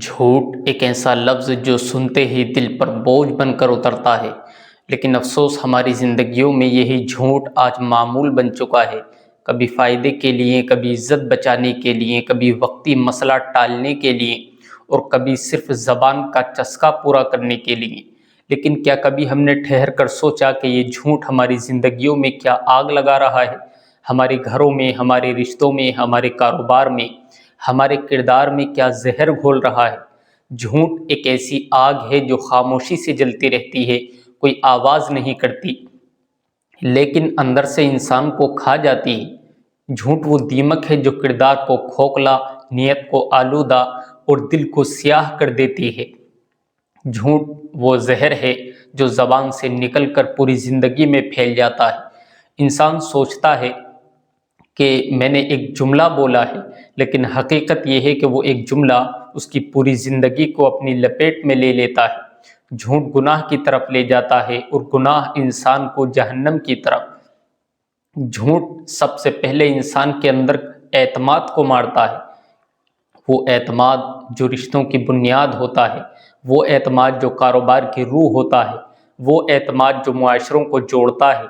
جھوٹ ایک ایسا لفظ جو سنتے ہی دل پر بوجھ بن کر اترتا ہے، لیکن افسوس ہماری زندگیوں میں یہی جھوٹ آج معمول بن چکا ہے۔ کبھی فائدے کے لیے، کبھی عزت بچانے کے لیے، کبھی وقتی مسئلہ ٹالنے کے لیے، اور کبھی صرف زبان کا چسکا پورا کرنے کے لیے۔ لیکن کیا کبھی ہم نے ٹھہر کر سوچا کہ یہ جھوٹ ہماری زندگیوں میں کیا آگ لگا رہا ہے؟ ہمارے گھروں میں، ہمارے رشتوں میں، ہمارے کاروبار میں، ہمارے کردار میں کیا زہر گھول رہا ہے؟ جھوٹ ایک ایسی آگ ہے جو خاموشی سے جلتی رہتی ہے، کوئی آواز نہیں کرتی، لیکن اندر سے انسان کو کھا جاتی ہے۔ جھوٹ وہ دیمک ہے جو کردار کو کھوکھلا، نیت کو آلودہ اور دل کو سیاہ کر دیتی ہے۔ جھوٹ وہ زہر ہے جو زبان سے نکل کر پوری زندگی میں پھیل جاتا ہے۔ انسان سوچتا ہے کہ میں نے ایک جملہ بولا ہے، لیکن حقیقت یہ ہے کہ وہ ایک جملہ اس کی پوری زندگی کو اپنی لپیٹ میں لے لیتا ہے۔ جھوٹ گناہ کی طرف لے جاتا ہے اور گناہ انسان کو جہنم کی طرف۔ جھوٹ سب سے پہلے انسان کے اندر اعتماد کو مارتا ہے۔ وہ اعتماد جو رشتوں کی بنیاد ہوتا ہے، وہ اعتماد جو کاروبار کی روح ہوتا ہے، وہ اعتماد جو معاشروں کو جوڑتا ہے۔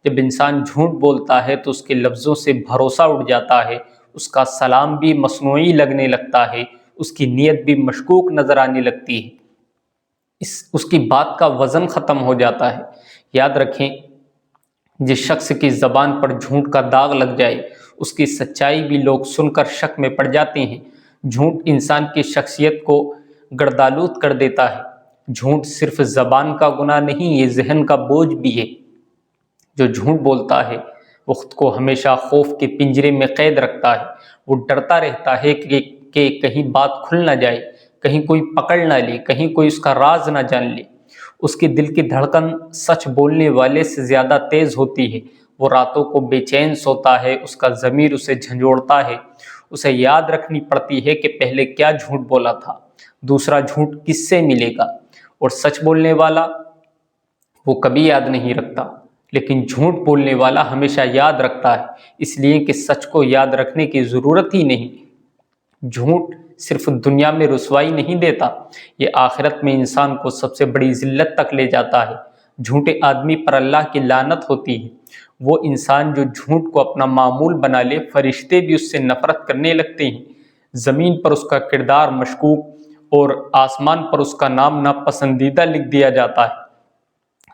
جب انسان جھوٹ بولتا ہے تو اس کے لفظوں سے بھروسہ اٹھ جاتا ہے، اس کا سلام بھی مصنوعی لگنے لگتا ہے، اس کی نیت بھی مشکوک نظر آنے لگتی ہے، اس کی بات کا وزن ختم ہو جاتا ہے۔ یاد رکھیں، جس شخص کی زبان پر جھوٹ کا داغ لگ جائے، اس کی سچائی بھی لوگ سن کر شک میں پڑ جاتے ہیں۔ جھوٹ انسان کی شخصیت کو گردآلود کر دیتا ہے۔ جھوٹ صرف زبان کا گناہ نہیں، یہ ذہن کا بوجھ بھی ہے۔ جو جھوٹ بولتا ہے وہ خود کو ہمیشہ خوف کے پنجرے میں قید رکھتا ہے۔ وہ ڈرتا رہتا ہے کہ کہیں بات کھل نہ جائے، کہیں کوئی پکڑ نہ لے، کہیں کوئی اس کا راز نہ جان لے۔ اس کے دل کی دھڑکن سچ بولنے والے سے زیادہ تیز ہوتی ہے۔ وہ راتوں کو بے چین سوتا ہے، اس کا ضمیر اسے جھنجھوڑتا ہے۔ اسے یاد رکھنی پڑتی ہے کہ پہلے کیا جھوٹ بولا تھا، دوسرا جھوٹ کس سے ملے گا۔ اور سچ بولنے والا وہ کبھی یاد نہیں رکھتا، لیکن جھوٹ بولنے والا ہمیشہ یاد رکھتا ہے، اس لیے کہ سچ کو یاد رکھنے کی ضرورت ہی نہیں۔ جھوٹ صرف دنیا میں رسوائی نہیں دیتا، یہ آخرت میں انسان کو سب سے بڑی ذلت تک لے جاتا ہے۔ جھوٹے آدمی پر اللہ کی لعنت ہوتی ہے۔ وہ انسان جو جھوٹ کو اپنا معمول بنا لے، فرشتے بھی اس سے نفرت کرنے لگتے ہیں۔ زمین پر اس کا کردار مشکوک اور آسمان پر اس کا نام ناپسندیدہ لکھ دیا جاتا ہے۔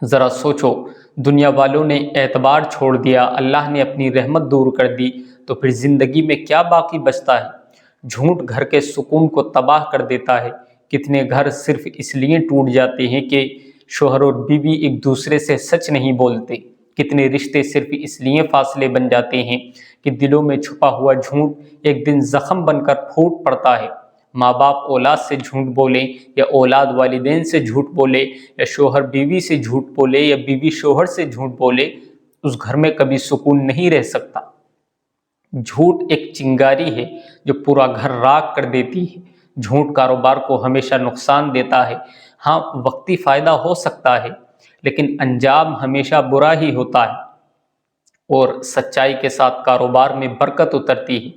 ذرا سوچو، دنیا والوں نے اعتبار چھوڑ دیا، اللہ نے اپنی رحمت دور کر دی، تو پھر زندگی میں کیا باقی بچتا ہے؟ جھوٹ گھر کے سکون کو تباہ کر دیتا ہے۔ کتنے گھر صرف اس لیے ٹوٹ جاتے ہیں کہ شوہر اور بیوی ایک دوسرے سے سچ نہیں بولتے۔ کتنے رشتے صرف اس لیے فاصلے بن جاتے ہیں کہ دلوں میں چھپا ہوا جھوٹ ایک دن زخم بن کر پھوٹ پڑتا ہے۔ ماں باپ اولاد سے جھوٹ بولے، یا اولاد والدین سے جھوٹ بولے، یا شوہر بیوی سے جھوٹ بولے، یا بیوی شوہر سے جھوٹ بولے، اس گھر میں کبھی سکون نہیں رہ سکتا۔ جھوٹ ایک چنگاری ہے جو پورا گھر راکھ کر دیتی ہے۔ جھوٹ کاروبار کو ہمیشہ نقصان دیتا ہے۔ ہاں، وقتی فائدہ ہو سکتا ہے، لیکن انجام ہمیشہ برا ہی ہوتا ہے۔ اور سچائی کے ساتھ کاروبار میں برکت اترتی ہے،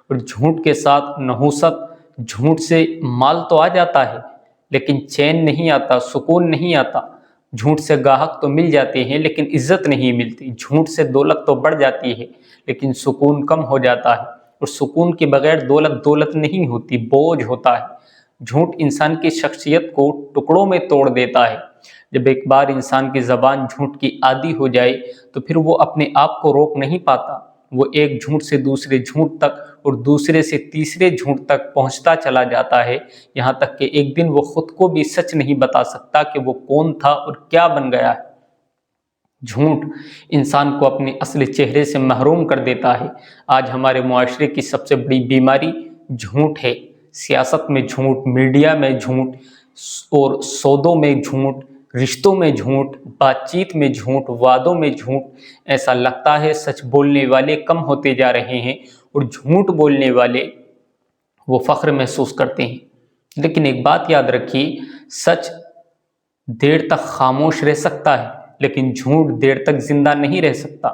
اور جھوٹ کے ساتھ نحوست۔ جھوٹ سے مال تو آ جاتا ہے، لیکن چین نہیں آتا، سکون نہیں آتا۔ جھوٹ سے گاہک تو مل جاتے ہیں، لیکن عزت نہیں ملتی۔ جھوٹ سے دولت تو بڑھ جاتی ہے، لیکن سکون کم ہو جاتا ہے۔ اور سکون کے بغیر دولت نہیں ہوتی، بوجھ ہوتا ہے۔ جھوٹ انسان کی شخصیت کو ٹکڑوں میں توڑ دیتا ہے۔ جب ایک بار انسان کی زبان جھوٹ کی عادی ہو جائے تو پھر وہ اپنے آپ کو روک نہیں پاتا۔ وہ ایک جھوٹ سے دوسرے جھوٹ تک، اور دوسرے سے تیسرے جھوٹ تک پہنچتا چلا جاتا ہے، یہاں تک کہ ایک دن وہ خود کو بھی سچ نہیں بتا سکتا کہ وہ کون تھا اور کیا بن گیا ہے۔ جھوٹ انسان کو اپنے اصل چہرے سے محروم کر دیتا ہے۔ آج ہمارے معاشرے کی سب سے بڑی بیماری جھوٹ ہے۔ سیاست میں جھوٹ، میڈیا میں جھوٹ، اور سودوں میں جھوٹ، رشتوں میں جھوٹ، بات چیت میں جھوٹ، وعدوں میں جھوٹ۔ ایسا لگتا ہے سچ بولنے والے کم ہوتے جا رہے ہیں، اور جھوٹ بولنے والے وہ فخر محسوس کرتے ہیں۔ لیکن ایک بات یاد رکھیے، سچ دیر تک خاموش رہ سکتا ہے، لیکن جھوٹ دیر تک زندہ نہیں رہ سکتا۔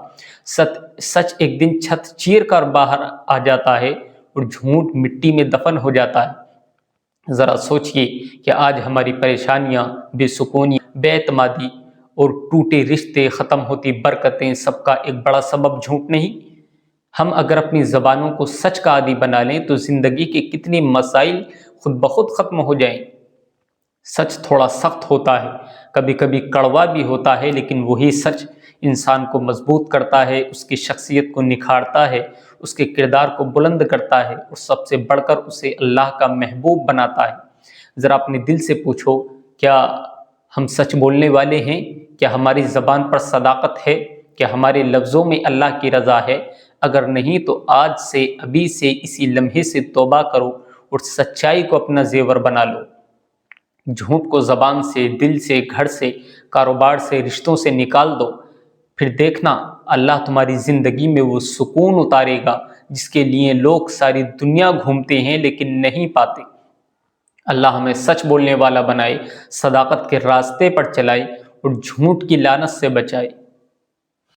سچ ایک دن چھت چیر کر باہر آ جاتا ہے، اور جھوٹ مٹی میں دفن ہو جاتا ہے۔ ذرا سوچئے کہ آج ہماری پریشانیاں، بے سکونی، بے اعتمادی اور ٹوٹے رشتے، ختم ہوتی برکتیں، سب کا ایک بڑا سبب جھوٹ نہیں؟ ہم اگر اپنی زبانوں کو سچ کا عادی بنا لیں تو زندگی کے کتنے مسائل خود بخود ختم ہو جائیں۔ سچ تھوڑا سخت ہوتا ہے، کبھی کبھی کڑوا بھی ہوتا ہے، لیکن وہی سچ انسان کو مضبوط کرتا ہے، اس کی شخصیت کو نکھارتا ہے، اس کے کردار کو بلند کرتا ہے اور سب سے بڑھ کر اسے اللہ کا محبوب بناتا ہے۔ ذرا اپنے دل سے پوچھو، کیا ہم سچ بولنے والے ہیں؟ کیا ہماری زبان پر صداقت ہے؟ کیا ہمارے لفظوں میں اللہ کی رضا ہے؟ اگر نہیں تو آج سے، ابھی سے، اسی لمحے سے توبہ کرو اور سچائی کو اپنا زیور بنا لو۔ جھوٹ کو زبان سے، دل سے، گھر سے، کاروبار سے، رشتوں سے نکال دو، پھر دیکھنا اللہ تمہاری زندگی میں وہ سکون اتارے گا جس کے لیے لوگ ساری دنیا گھومتے ہیں لیکن نہیں پاتے۔ اللہ ہمیں سچ بولنے والا بنائے، صداقت کے راستے پر چلائے اور جھوٹ کی لعنت سے بچائے۔